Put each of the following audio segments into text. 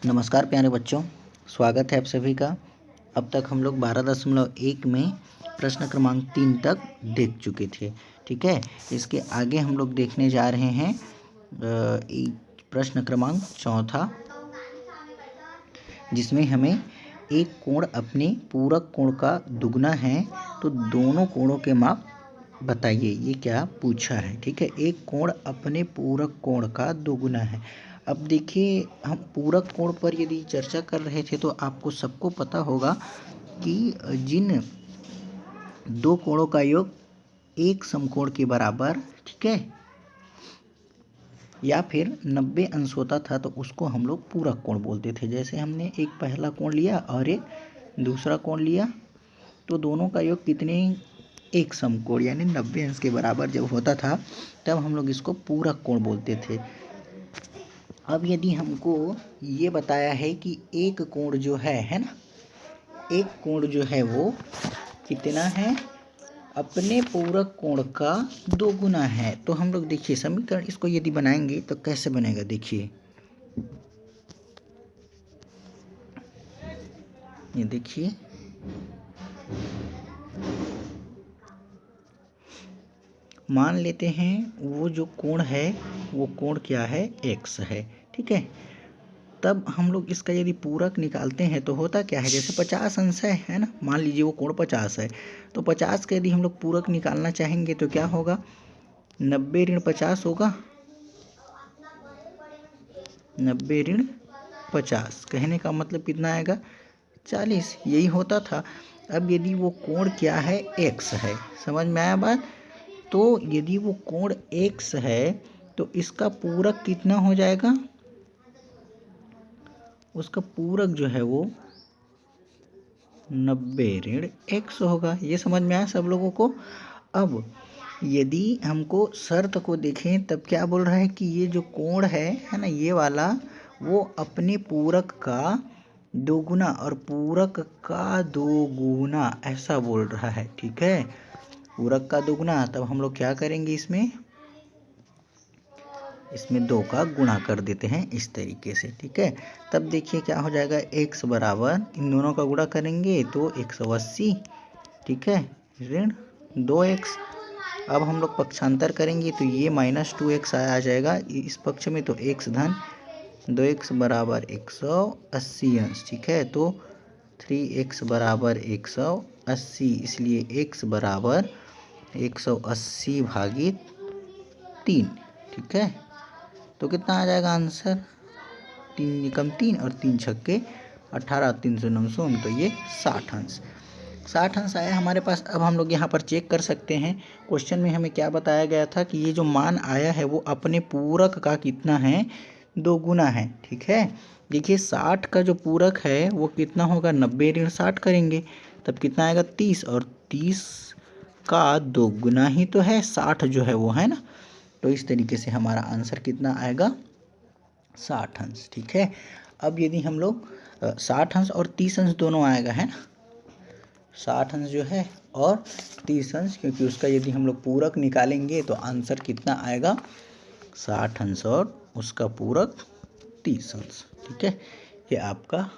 नमस्कार प्यारे बच्चों, स्वागत है आप सभी का। अब तक हम लोग 12.1 में प्रश्न क्रमांक 3 तक देख चुके थे। ठीक है, इसके आगे हम लोग देखने जा रहे हैं प्रश्न क्रमांक 4, जिसमें हमें एक कोण अपने पूरक कोण का दुगना है तो दोनों कोणों के माप बताइए। ये क्या पूछा है। ठीक है, एक कोण अपने पूरक कोण का दोगुना है। अब देखिए, हम पूरक कोण पर यदि चर्चा कर रहे थे तो आपको सबको पता होगा कि जिन दो कोणों का योग एक समकोण के बराबर, ठीक है, या फिर 90 अंश होता था तो उसको हम लोग पूरक कोण बोलते थे। जैसे हमने एक पहला कोण लिया और एक दूसरा कोण लिया तो दोनों का योग कितने, एक समकोण यानी 90 अंश के बराबर जब होता था तब हम लोग इसको पूरक कोण बोलते थे। अब यदि हमको ये बताया है कि एक कोण जो है ना, एक कोण जो है वो कितना है, अपने पूरक कोण का दोगुना है। तो हम लोग देखिए समीकरण इसको यदि बनाएंगे तो कैसे बनेगा। देखिए, ये देखिए, मान लेते हैं वो जो कोण है वो कोण क्या है, x है। ठीक है, तब हम लोग इसका यदि पूरक निकालते हैं तो होता क्या है, जैसे 50 अंश है ना, मान लीजिए वो कोण 50 है तो 50 का यदि हम लोग पूरक निकालना चाहेंगे तो क्या होगा, 90 ऋण 50 होगा, 90 ऋण 50 कहने का मतलब कितना आएगा, 40। यही होता था। अब यदि वो कोण क्या है, x है, समझ में आया बात। तो यदि वो कोण x है तो इसका पूरक कितना हो जाएगा, उसका पूरक जो है वो 90 ऋण x होगा। ये समझ में आया सब लोगों को। अब यदि हमको शर्त को देखें तब क्या बोल रहा है कि ये जो कोण है ना, ये वाला वो अपने पूरक का दोगुना और पूरक का दोगुना ऐसा बोल रहा है। ठीक है, पूरक का दोगुना, तब हम लोग क्या करेंगे, इसमें 2 का गुणा कर देते हैं इस तरीके से। ठीक है, तब देखिए क्या हो जाएगा, x बराबर इन दोनों का गुणा करेंगे तो 180, ठीक है, ऋण 2x। अब हम लोग पक्षांतर करेंगे तो ये -2x आ जाएगा इस पक्ष में, तो x धन 2x बराबर 180 अंश। ठीक है, तो 3x बराबर 180, इसलिए x बराबर 180 भागित 3। ठीक है, तो कितना आ जाएगा आंसर, 3 एकम 3 और 3 छक्के 18, 3 सौ 9 सौ, तो ये 60 अंश, 60 अंश आया हमारे पास। अब हम लोग यहाँ पर चेक कर सकते हैं, क्वेश्चन में हमें क्या बताया गया था कि ये जो मान आया है वो अपने पूरक का कितना है, दोगुना है। ठीक है, देखिए 60 का जो पूरक है वो कितना होगा, 90 ऋण 60 करेंगे तब कितना आएगा, 30, और 30 का दोगुना ही तो है 60 जो है वो, है ना। तो इस तरीके से हमारा आंसर कितना आएगा, 60 अंश। ठीक है, अब यदि हम लोग 60 अंश और 30 अंश दोनों आएगा, है ना, 60 अंश जो है और 30 अंश, क्योंकि उसका यदि हम लोग पूरक निकालेंगे तो आंसर कितना आएगा, 60 अंश और उसका पूरक 30 अंश। ठीक है, ये आपका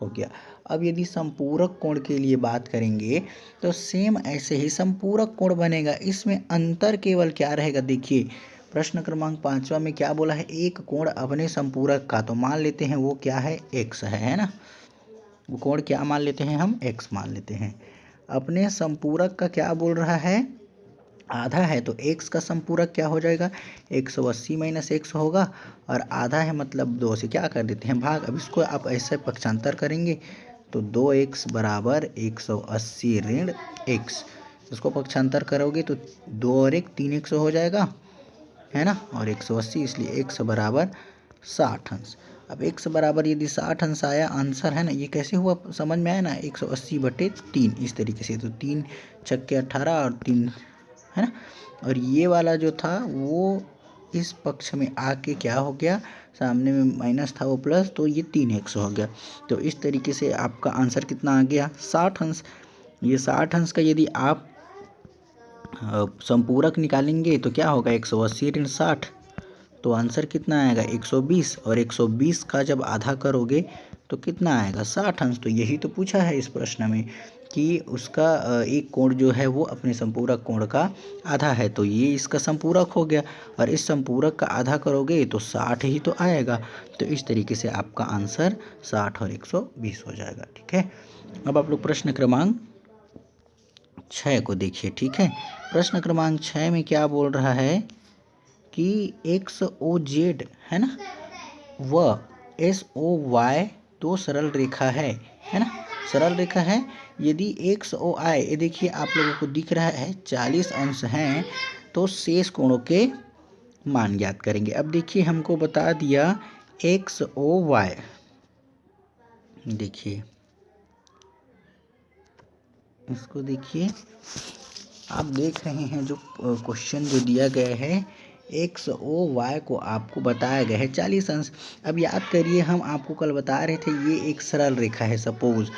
हो गया। अब यदि संपूरक कोण के लिए बात करेंगे तो सेम ऐसे ही संपूरक कोण बनेगा। इसमें अंतर केवल क्या रहेगा, देखिए प्रश्न क्रमांक 5वां में क्या बोला है, एक कोण अपने संपूरक का, तो मान लेते हैं वो क्या है, x है ना, वो कोण क्या मान लेते हैं हम, x मान लेते हैं। अपने संपूरक का क्या बोल रहा है, आधा है, तो x का संपूरक क्या हो जाएगा, 180 माइनस x होगा, और आधा है मतलब 2 से क्या कर देते हैं भाग। अब इसको आप ऐसे पक्षांतर करेंगे तो 2x बराबर 180 ऋण x, इसको पक्षांतर करोगे तो 2 और 1 3x हो जाएगा, है ना, और 180, इसलिए x बराबर 60 अंश। अब x बराबर यदि 60 अंश आया आंसर, है ना, ये कैसे हुआ समझ में आया ना, 180/3 इस तरीके से, तो 3 छक्के 18 और 3, है ना, और ये वाला जो था वो इस पक्ष में आके क्या हो गया, सामने में माइनस था वो प्लस, तो ये 3x हो गया। तो इस तरीके से आपका आंसर कितना आ गया, 60 अंश। ये 60 अंश का यदि आप संपूरक निकालेंगे तो क्या होगा, 180 ऋण 60, तो आंसर कितना आएगा 120, और 120 का जब आधा करोगे तो कितना आएगा 60 अंश। तो यही तो पूछा है इस प्रश्न में कि उसका एक कोण जो है वो अपने संपूरक कोण का आधा है, तो ये इसका संपूरक हो गया, और इस संपूरक का आधा करोगे तो 60 ही तो आएगा। तो इस तरीके से आपका आंसर 60 और 120 हो जाएगा। ठीक है, अब आप लोग प्रश्न क्रमांक 6 को देखिए। ठीक है, प्रश्न क्रमांक 6 में क्या बोल रहा है कि XOZ है ना, व SOY दो सरल रेखा है ना, सरल रेखा है। यदि XOI, ये देखिए आप लोगों को दिख रहा है 40 अंश हैं, तो शेष कोणों के मान ज्ञात करेंगे। अब देखिए हमको बता दिया XOY, देखिए इसको देखिए, आप देख रहे हैं जो क्वेश्चन जो दिया गया है XOY को आपको बताया गया है 40 अंश। अब याद करिए, हम आपको कल बता रहे थे ये एक सरल रेखा है सपोज,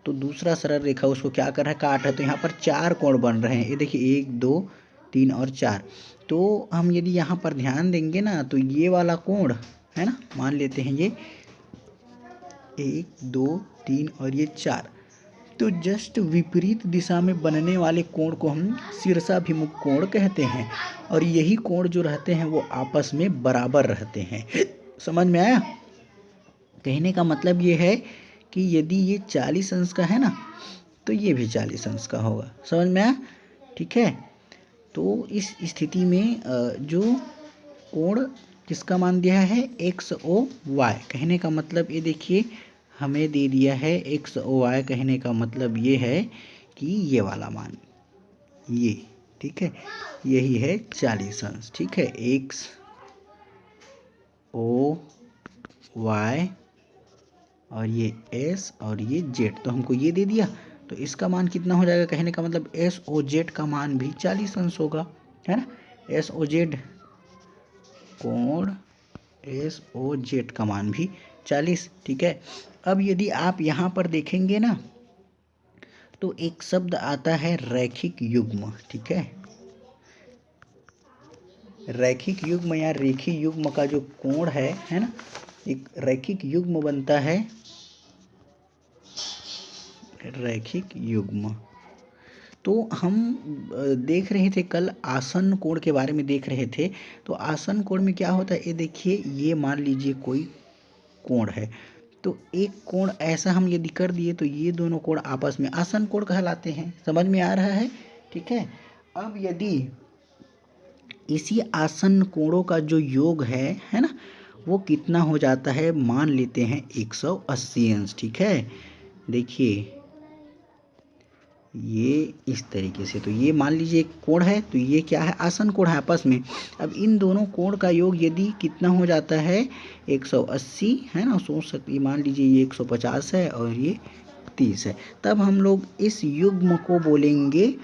तो दूसरा सरल रेखा उसको क्या कर रहा है, काट है, तो यहाँ पर 4 कोण बन रहे हैं। ये देखिए 1 2 3 और 4। तो हम यदि यहाँ पर ध्यान देंगे ना, तो ये वाला कोण है ना, मान लेते हैं ये 1 2 3 और ये 4, तो जस्ट विपरीत दिशा में बनने वाले कोण को हम शीर्षाभिमुख कोण कहते हैं, और यही कोण जो रहते हैं वो आपस में बराबर रहते हैं। समझ में आया? कहने का मतलब ये है कि यदि ये 40 अंश का है ना, तो ये भी 40 अंश का होगा। समझ में आया? ठीक है, तो इस स्थिति में जो कोण किसका मान दिया है XOY, कहने का मतलब ये देखिए हमें दे दिया है XOY, कहने का मतलब ये है कि ये वाला मान, ये ठीक है, यही है 40 अंश। ठीक है, XOY और ये S और ये Z, तो हमको ये दे दिया, तो इसका मान कितना हो जाएगा, कहने का मतलब SOZ का मान भी 40 अंश होगा, है ना। SOZ कोण SOZ का मान भी 40। ठीक है, अब यदि आप यहाँ पर देखेंगे ना, तो एक शब्द आता है रैखिक युग्म। ठीक है, रैखिक युग्म या रेखीय युग्म का जो कोण है ना, एक रैखिक युग्म बनता है, रैखिक युग्म। तो हम देख रहे थे कल आसन्न कोण के बारे में देख रहे थे, तो आसन्न कोण में क्या होता है, ये देखिए, ये मान लीजिए कोई कोण है, तो एक कोण ऐसा हम यदि कर दिए तो ये दोनों कोण आपस में आसन्न कोण कहलाते हैं। समझ में आ रहा है? ठीक है, अब यदि इसी आसन्न कोणों का जो योग है ना, वो कितना हो जाता है, मान लेते हैं 180 अंश। ठीक है, देखिए ये इस तरीके से, तो ये मान लीजिए एक कोण है, तो ये क्या है, आसन्न कोण है आपस में। अब इन दोनों कोण का योग यदि कितना हो जाता है 180, है ना, सोच सकते, मान लीजिए ये 150 है और ये 30 है, तब हम लोग इस युग्म को बोलेंगे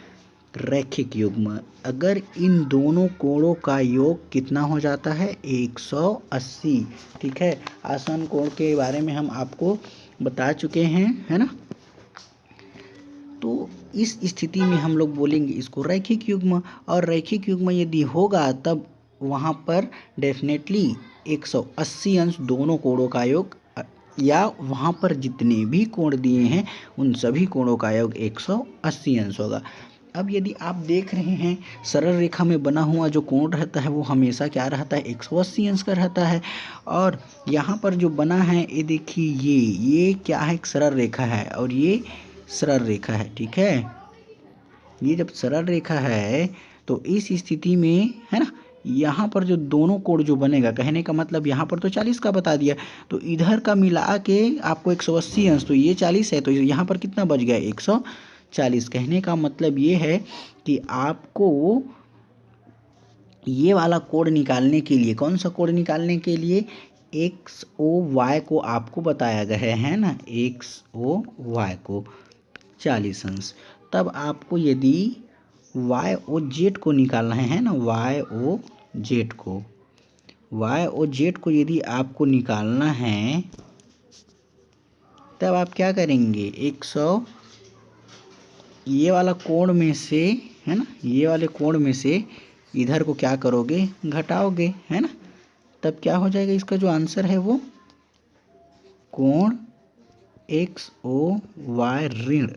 रैखिक युग्म। अगर इन दोनों कोणों का योग कितना हो जाता है 180। ठीक है, आसन्न कोण के बारे में हम आपको बता चुके हैं, है ना। तो इस स्थिति में हम लोग बोलेंगे इसको रैखिक युग्म, और रैखिक युग्म यदि होगा तब वहाँ पर डेफिनेटली 180 अंश दोनों कोणों का योग, या वहाँ पर जितने भी कोण दिए हैं उन सभी कोणों का योग 180 अंश होगा। अब यदि आप देख रहे हैं सरल रेखा में बना हुआ जो कोण रहता है वो हमेशा क्या रहता है, 180 अंश का रहता है, और यहाँ पर जो बना है ये देखिए, ये क्या है, एक सरल रेखा है, और ये सरल रेखा है। ठीक है, ये जब सरल रेखा है तो इस स्थिति में, है ना, यहाँ पर जो दोनों कोण जो बनेगा, कहने का मतलब यहाँ पर तो 40 का बता दिया, तो इधर का मिला के आपको 180 अंश, तो ये 40 है, तो यहाँ पर कितना बच गया 140। कहने का मतलब ये है कि आपको ये वाला कोण निकालने के लिए, कौन सा कोण निकालने के लिए, XOY को आपको बताया गया है ना, XOY को 40 अंश। तब आपको यदि YOZ को निकालना है ना, YOZ को यदि आपको निकालना है, तब आप क्या करेंगे, 100 ये वाला कोण में से, है ना, ये वाले कोण में से इधर को क्या करोगे, घटाओगे, है ना, तब क्या हो जाएगा, इसका जो आंसर है वो कोण XOY ऋण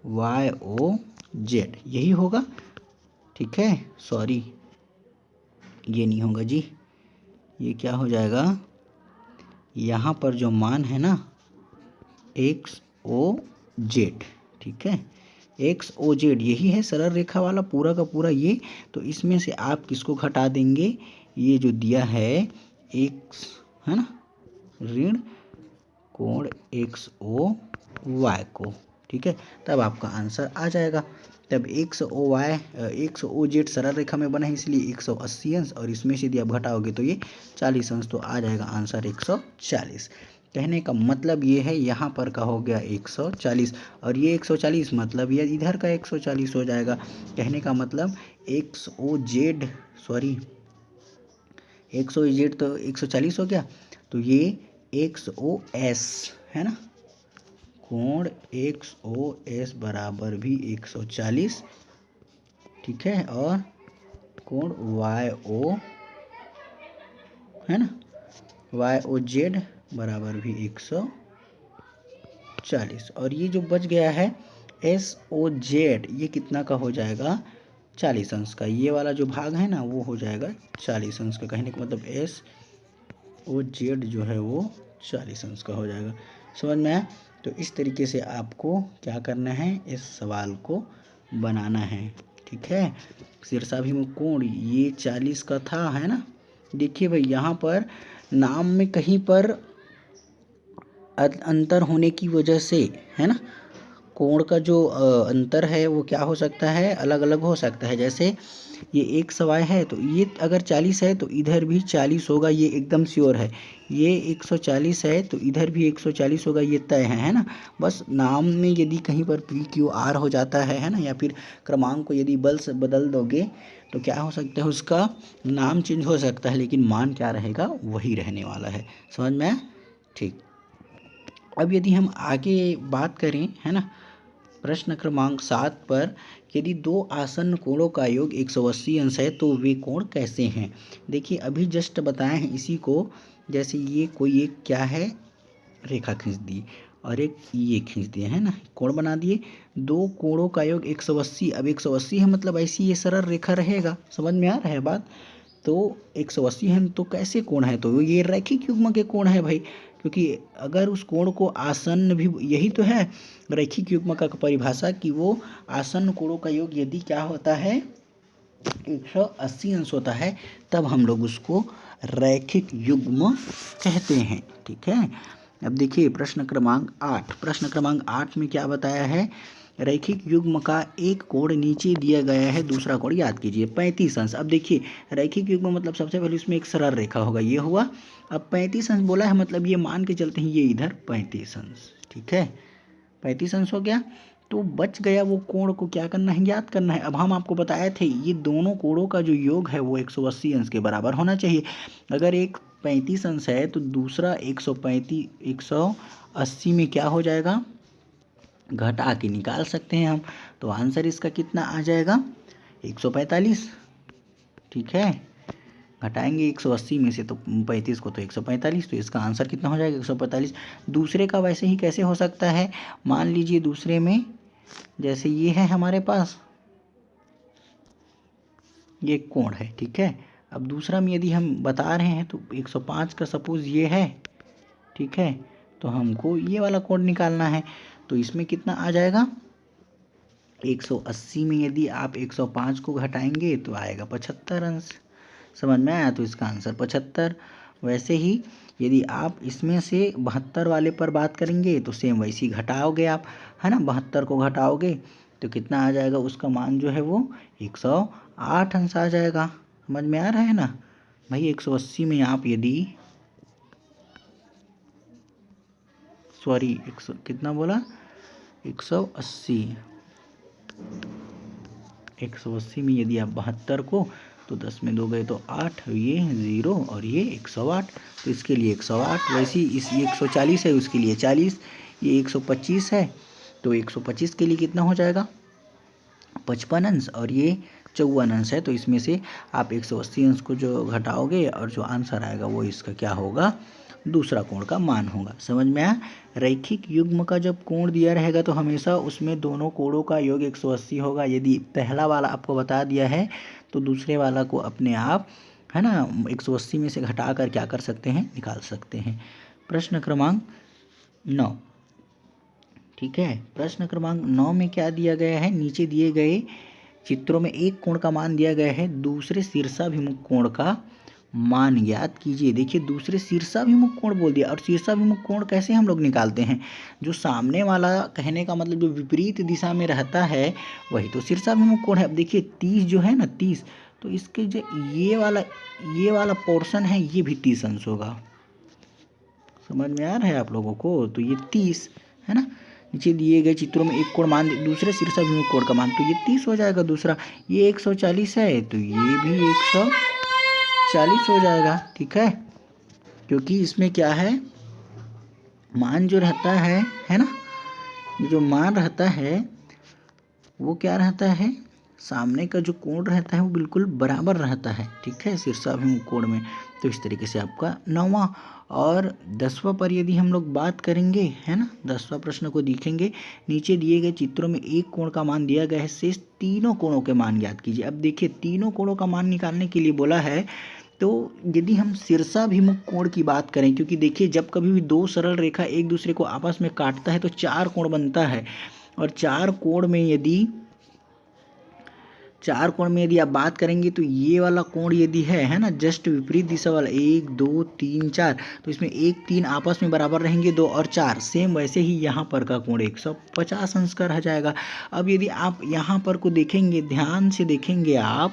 YOZ यही होगा। ठीक है, सॉरी ये नहीं होगा जी, ये क्या हो जाएगा, यहाँ पर जो मान है ना XOZ, ठीक है, XOZ यही है सरल रेखा वाला पूरा का पूरा ये। तो इसमें से आप किसको घटा देंगे, ये जो दिया है X है ना ऋण कोण XOY को, ठीक है, तब आपका आंसर आ जाएगा। तब XOZ सरल रेखा में बना है इसलिए 180 अंश, और इसमें से यदि आप घटाओगे तो ये 40 अंश, तो आ जाएगा आंसर 140। कहने का मतलब ये है, यहाँ पर का हो गया 140 और ये 140, मतलब ये इधर का 140 हो जाएगा। कहने का मतलब XOZ तो 140 हो गया, तो ये XOS है ना, कोण XOS बराबर भी 140, ठीक है, और कोण YO है ना YOZ बराबर भी 140, और ये जो बच गया है SOZ ये कितना का हो जाएगा, 40 अंश का। ये वाला जो भाग है ना वो हो जाएगा 40 अंश का। कहने का मतलब SOZ जो है वो 40 अंश का हो जाएगा। समझ में आया? तो इस तरीके से आपको क्या करना है, इस सवाल को बनाना है, ठीक है। शीर्षाभिमुख कोण ये 40 का था, है ना। देखिए भाई यहाँ पर नाम में कहीं पर अंतर होने की वजह से, है ना, कोण का जो अंतर है वो क्या हो सकता है, अलग अलग हो सकता है। जैसे ये एक सवाय है तो ये अगर 40 है तो इधर भी 40 होगा, ये एकदम श्योर है। ये 140 है तो इधर भी 140 होगा, ये तय है ना। बस नाम में यदि कहीं पर PQR हो जाता है ना, या फिर क्रमांक को यदि बदल दोगे तो क्या हो सकता है, उसका नाम चेंज हो सकता है, लेकिन मान क्या रहेगा, वही रहने वाला है। समझ में? ठीक। अब यदि हम आगे बात करें, है ना, प्रश्न क्रमांक 7 पर, यदि दो आसन्न कोणों का योग 180 अंश है तो वे कोण कैसे हैं। देखिए अभी जस्ट बताए हैं इसी को। जैसे ये कोई एक क्या है, रेखा खींच दी और एक ये खींच दिए, है ना, कोण बना दिए। दो कोणों का योग 180, अब 180 है मतलब ऐसी ये सरल रेखा रहेगा। समझ में आ रहा है बात? तो 180 है तो कैसे कोण है, तो ये रैखिक युग्म के कोण है भाई, क्योंकि अगर उस कोण को आसन्न भी, यही तो है रैखिक युग्म का परिभाषा, कि वो आसन्न कोणों का योग यदि क्या होता है 180 अंश होता है, तब हम लोग उसको रैखिक युग्म कहते हैं, ठीक है। अब देखिए प्रश्न क्रमांक 8, प्रश्न क्रमांक 8 में क्या बताया है, रैखिक युग्म का एक कोण नीचे दिया गया है, दूसरा कोण याद कीजिए 35 अंश। अब देखिए रैखिक युग्म मतलब सबसे पहले इसमें एक सरल रेखा होगा, ये हुआ। अब 35 अंश बोला है मतलब ये मान के चलते हैं ये इधर 35 अंश, ठीक है, 35 अंश हो गया। तो बच गया वो कोण को क्या करना है, याद करना है। अब हम आपको बताए थे ये दोनों कोणों का जो योग है वो 180 अंश के बराबर होना चाहिए। अगर एक 35 अंश है तो दूसरा 180 में क्या हो जाएगा, घटा के निकाल सकते हैं हम। तो आंसर इसका कितना आ जाएगा, 145, ठीक है। घटाएंगे 180 में से तो 35 को, तो 145, तो इसका आंसर कितना हो जाएगा 145। दूसरे का वैसे ही कैसे हो सकता है, मान लीजिए दूसरे में जैसे ये है हमारे पास, ये कोण है, ठीक है। अब दूसरा में यदि हम बता रहे हैं तो 105 का सपोज ये है, ठीक है, तो हमको ये वाला कोण निकालना है। तो इसमें कितना आ जाएगा, 180 में यदि आप 105 को घटाएंगे तो आएगा 75 अंश। समझ में आया? तो इसका आंसर 75। वैसे ही यदि आप इसमें से 72 वाले पर बात करेंगे तो सेम वैसे ही घटाओगे आप, है ना, 72 को घटाओगे तो कितना आ जाएगा, उसका मान जो है वो 108 अंश आ जाएगा। समझ में आ रहा है ना भाई? 180 में आप यदि कितना बोला, 180 में यदि आप 72 को, तो 10 में 2 गए तो 8, ये 0 और ये 108, तो इसके लिए 108। वैसे ही इस ये 140 है उसके लिए 40, ये 125 है तो 125 के लिए कितना हो जाएगा 55 अंश, और ये 54 अंश है, तो इसमें से आप 180 अंश को जो घटाओगे और जो आंसर आएगा वो इसका क्या होगा, दूसरा कोण का मान होगा। समझ में आया। रैखिक युग्म का जब कोण दिया रहेगा तो हमेशा उसमें दोनों कोणों का योग 180 होगा। यदि पहला वाला आपको बता दिया है तो दूसरे वाला को अपने आप, है ना, 180 में से घटा कर क्या कर सकते हैं, निकाल सकते हैं। प्रश्न क्रमांक 9, ठीक है। प्रश्न क्रमांक 9 में क्या दिया गया है, नीचे दिए गए चित्रों में एक कोण का मान दिया गया है, दूसरे शीर्षाभिमुख कोण का मान ज्ञात कीजिए। देखिए दूसरे शीर्षाभिमुख कोण बोल दिया, और शीर्षाभिमुख कोण कैसे हम लोग निकालते हैं, जो सामने वाला, कहने का मतलब जो विपरीत दिशा में रहता है वही तो शीर्षाभिमुख कोण है। अब देखिए 30 जो है ना, 30, तो इसके जो ये वाला पोर्शन है ये भी 30 अंश होगा। समझ में आ रहा है आप लोगों को, तो ये 30 है ना। नीचे दिए गए चित्रों में एक कोण मान दूसरे शीर्षाभिमुख कोण का मान, तो ये 30 हो जाएगा। दूसरा ये 140 है तो ये भी 140 हो जाएगा, ठीक है। क्योंकि इसमें क्या है, मान जो रहता है ना, ये जो मान रहता है वो क्या रहता है, सामने का जो कोण रहता है वो बिल्कुल बराबर रहता है, ठीक है, शीर्षाभिमुख कोण में। तो इस तरीके से आपका 9वां और 10वां पर यदि हम लोग बात करेंगे, है ना, 10वां प्रश्न को देखेंगे। नीचे दिए गए चित्रों में एक कोण का मान दिया गया है, शेष तीनों कोणों के मान ज्ञात कीजिए। अब देखिए तीनों कोणों का मान निकालने के लिए बोला है, तो यदि हम शीर्षाभिमुख कोण की बात करें, क्योंकि देखिए जब कभी भी दो सरल रेखा एक दूसरे को आपस में काटता है तो 4 कोण बनता है, और 4 कोण में यदि आप बात करेंगे तो ये वाला कोण यदि है ना, जस्ट विपरीत दिशा वाला, 1 2 3 4, तो इसमें 1 3 आपस में बराबर रहेंगे, 2 और 4 सेम, वैसे ही यहाँ पर का कोण 150 अंश का रह जाएगा। अब यदि आप यहाँ पर को देखेंगे, ध्यान से देखेंगे आप,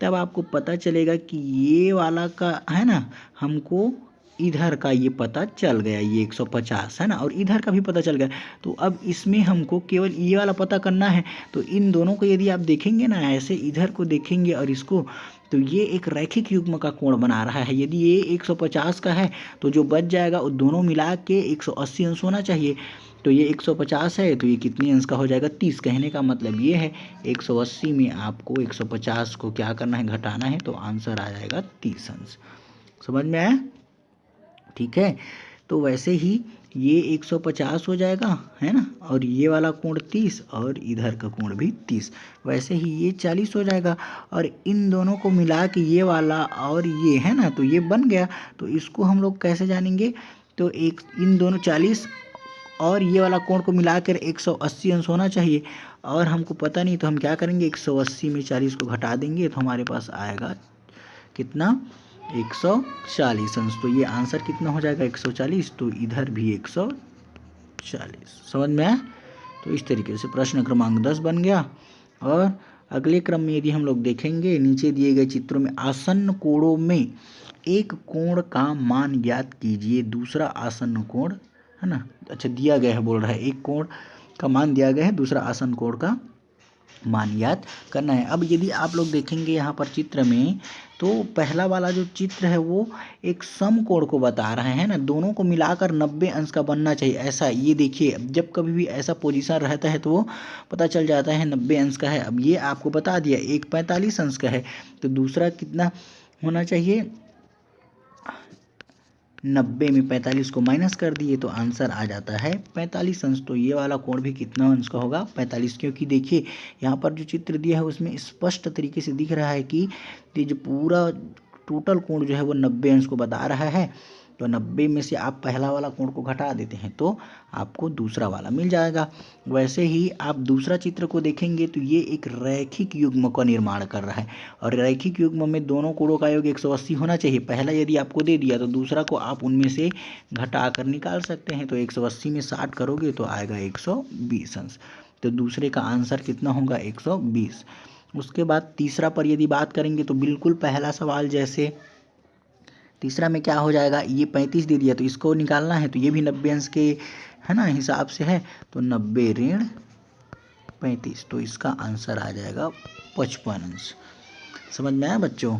तब आपको पता चलेगा कि ये वाला का है ना, हमको इधर का ये पता चल गया, ये 150 है ना, और इधर का भी पता चल गया। तो अब इसमें हमको केवल ये वाला पता करना है। तो इन दोनों को यदि आप देखेंगे ना, ऐसे इधर को देखेंगे और इसको, तो ये एक रैखिक युग्म का कोण बना रहा है। यदि ये 150 का है तो जो बच जाएगा वो दोनों मिला के 180 अंश होना चाहिए। तो ये 150 है तो ये कितने अंश का हो जाएगा, 30। कहने का मतलब ये है 180 में आपको 150 को क्या करना है, घटाना है, तो आंसर आ जाएगा 30 अंश। समझ में आया, ठीक है। तो वैसे ही ये 150 हो जाएगा, है ना, और ये वाला कोण 30 और इधर का कोण भी 30, वैसे ही ये 40 हो जाएगा। और इन दोनों को मिला के ये वाला और ये है ना, तो ये बन गया। तो इसको हम लोग कैसे जानेंगे, तो इन दोनों 40 और ये वाला कोण को मिलाकर 180 अंश होना चाहिए, और हमको पता नहीं तो हम क्या करेंगे, 180 में 40 को घटा देंगे तो हमारे पास आएगा कितना, 140 अंश। तो ये आंसर कितना हो जाएगा, 140, तो इधर भी 140। समझ में आया। तो इस तरीके से प्रश्न क्रमांक 10 बन गया। और अगले क्रम में यदि हम लोग देखेंगे, नीचे दिए गए चित्रों में आसन्न कोणों में एक कोण का मान ज्ञात कीजिए। दूसरा आसन्न कोण, है ना, अच्छा दिया गया है, बोल रहा है एक कोण का मान दिया गया है, दूसरा आसन्न कोण का मान ज्ञात करना है। अब यदि आप लोग देखेंगे यहाँ पर चित्र में, तो पहला वाला जो चित्र है वो एक समकोण को बता रहा है ना, दोनों को मिलाकर 90 अंश का बनना चाहिए, ऐसा। ये देखिए जब कभी भी ऐसा पोजीशन रहता है तो वो पता चल जाता है 90 अंश का है। अब ये आपको बता दिया एक 45 अंश का है, तो दूसरा कितना होना चाहिए, 90 में 45 को माइनस कर दिए तो आंसर आ जाता है 45 अंश। तो ये वाला कोण भी कितना अंश का होगा, 45। क्योंकि देखिए यहाँ पर जो चित्र दिया है उसमें स्पष्ट तरीके से दिख रहा है कि ये जो पूरा टोटल कोण जो है वो 90 अंश को बता रहा है। तो 90 में से आप पहला वाला कोण को घटा देते हैं तो आपको दूसरा वाला मिल जाएगा। वैसे ही आप दूसरा चित्र को देखेंगे तो ये एक रैखिक युग्म का निर्माण कर रहा है, और रैखिक युग्म में दोनों कोणों का योग 180 होना चाहिए। पहला यदि आपको दे दिया तो दूसरा को आप उनमें से घटा कर निकाल सकते हैं। तो 180 में 60 करोगे तो आएगा 120 अंश। तो दूसरे का आंसर कितना होगा, 120। उसके बाद तीसरा पर यदि बात करेंगे तो बिल्कुल पहला सवाल जैसे, तीसरा में क्या हो जाएगा, ये 35 दे दिया तो इसको निकालना है, तो ये भी 90 अंश के, है ना, हिसाब से है। तो 90 ऋण 35, तो इसका आंसर आ जाएगा 55 अंश। समझ में आया बच्चों,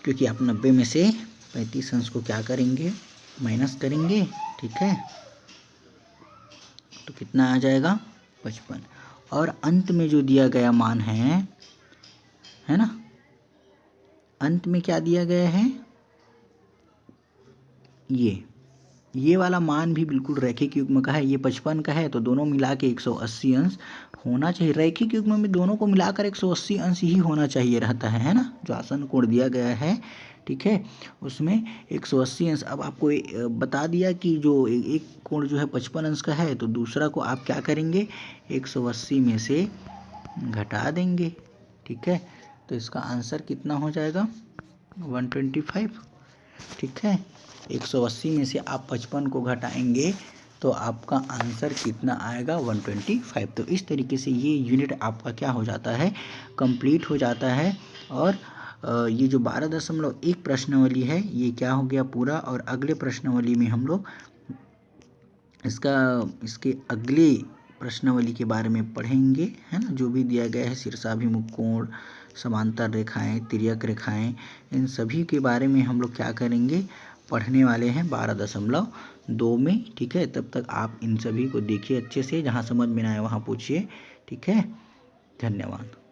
क्योंकि आप 90 में से 35 अंश को क्या करेंगे, माइनस करेंगे, ठीक है। तो कितना आ जाएगा, 55। और अंत में जो दिया गया मान है है ना। अंत में क्या दिया गया है, ये वाला मान भी बिल्कुल रैखिक युग्म का है, ये 55 का है, तो दोनों मिला के 180 अंश होना चाहिए। रैखिक युग्म में दोनों को मिलाकर 180 अंश ही होना चाहिए रहता है ना, जो आसन कोण दिया गया है, ठीक है, उसमें 180 अंश। अब आपको बता दिया कि जो एक कोण जो है 55 अंश का है, तो दूसरा को आप क्या करेंगे, 180 में से घटा देंगे, ठीक है। तो इसका आंसर कितना हो जाएगा, 125, ठीक है। 180 में से आप 55 को घटाएंगे तो आपका आंसर कितना आएगा, 125। तो इस तरीके से ये यूनिट आपका क्या हो जाता है, कंप्लीट हो जाता है। और ये जो 12.1 प्रश्नावली है ये क्या हो गया पूरा। और अगले प्रश्नावली में हम लोग इसके अगले प्रश्नावली के बारे में पढ़ेंगे, है ना, जो भी दिया गया है, शीर्षाभिमुख कोण, समांतर रेखाएं, तिर्यक रेखाएं, इन सभी के बारे में हम लोग क्या करेंगे, पढ़ने वाले हैं 12.2 में, ठीक है। तब तक आप इन सभी को देखिए अच्छे से, जहाँ समझ में ना आए वहाँ पूछिए, ठीक है। धन्यवाद।